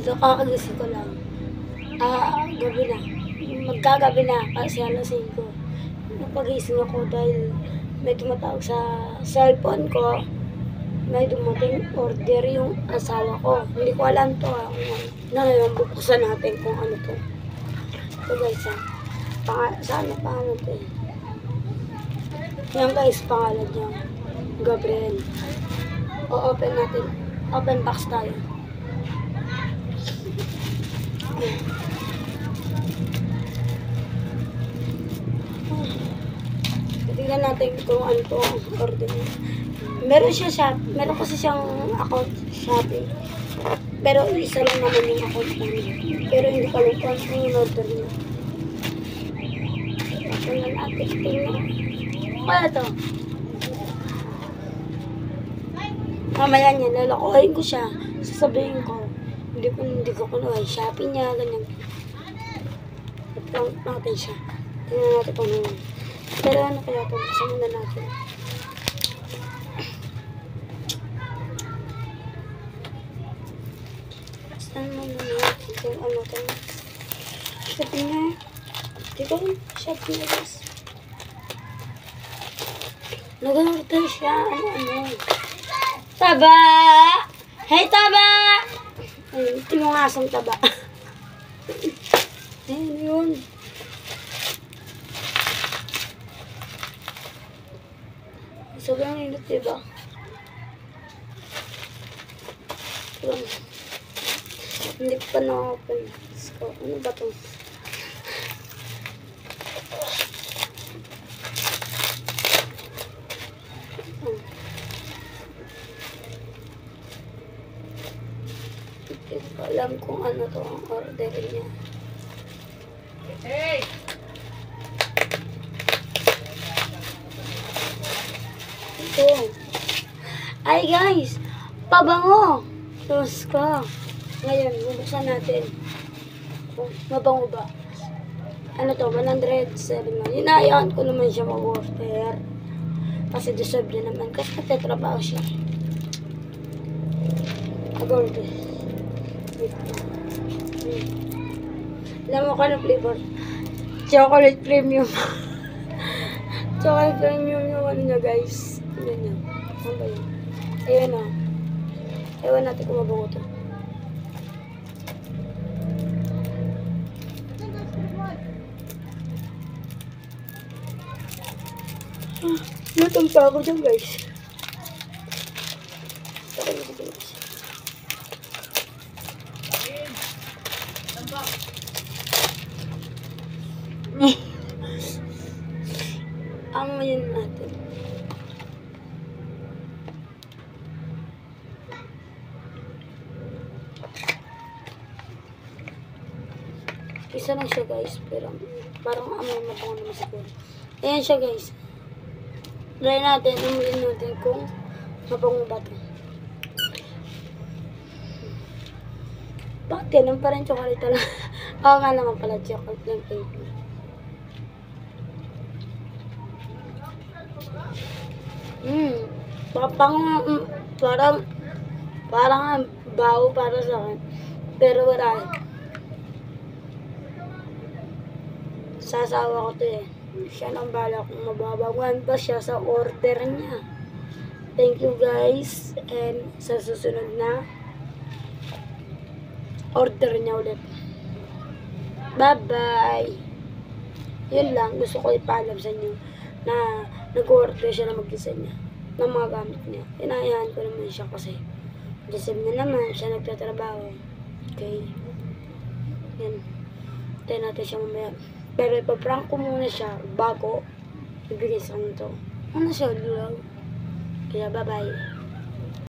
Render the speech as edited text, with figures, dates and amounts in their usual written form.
So, kakagising ko lang. Gabi na. Magkagabi na kasi alas 5. Napagising ako dahil may tumatawag sa cellphone ko. May dumating order yung asawa ko. Hindi ko alam to ngayon bubuksan natin kung ano to. Ito guys saan na pangalan to eh. Yan guys, pangalan niya. Gabriel. O-open natin. Open box tayo. Tignan natin kung ano to ang order niya. Meron kasi siyang account Shopee. Pero isa lang naman yung account niya. Pero hindi ko alam kung ano yung order niya. Tingnan natin. Ano to? Mamaya niya, lalakohin ko siya. Sasabihin ko, hindi ko kunuha. Shopee niya, ganyan. I-prank natin siya. Tingnan natin kung ano. Pero ano kaya ito? Buksan muna natin. Saan mo natin kung ano ito? Shopee niya. Dito, Shopee niya guys. Nag-order siya. Ano? Taba! Hey, Taba! Ayun, ito yung asong Taba. Ayun yun. Sobrang init, diba? Hindi pa na-open. So, ano ba ito? Hindi ko alam kung ano to ang order niya. Hey! Ito. Ay guys! Pabango! Tos ka. Ngayon, bubuksan natin. Mabango ba? Ano to? 107 na. Hinayaan ko naman siya mag-order. Kasi deserve na naman. Kasi nagtatrabaho siya. Mag-order. Alam mo ka na flavor? Chocolate premium. Chocolate premium yung ano niya guys. Tignan niya. Saan ba yun? Ayun o. Ewan natin kung mabango to. Natumpa ako dyan guys. Ang ngayon natin. Isa lang siya guys, pero parang amoy mabango naman siguro. Ayan siya guys. Try natin, amuyin natin kung mabango ba ito. Bakit ganun pa rin chocolate lang? Oo nga naman pala, chocolate lang flavor. Parang baho para sa akin. Pero wala. Sasawa ko to eh. Siya nang bala kung mababanguhan pa siya sa order niya. Thank you guys. And sa susunod na order niya ulit. Bye-bye. Yun lang. Gusto ko ipaalam sa inyo na nag-order siya na mag-isa niya ng mga gamit niya. Inayahan ko naman siya kasi deserve na naman siya nagtatrabaho. Okay. Yan. Tayo natin siya mamaya. Pero ipaprank ko muna siya bago ibigay sa kanito. Ano siya, Lulaw? Kaya bye-bye.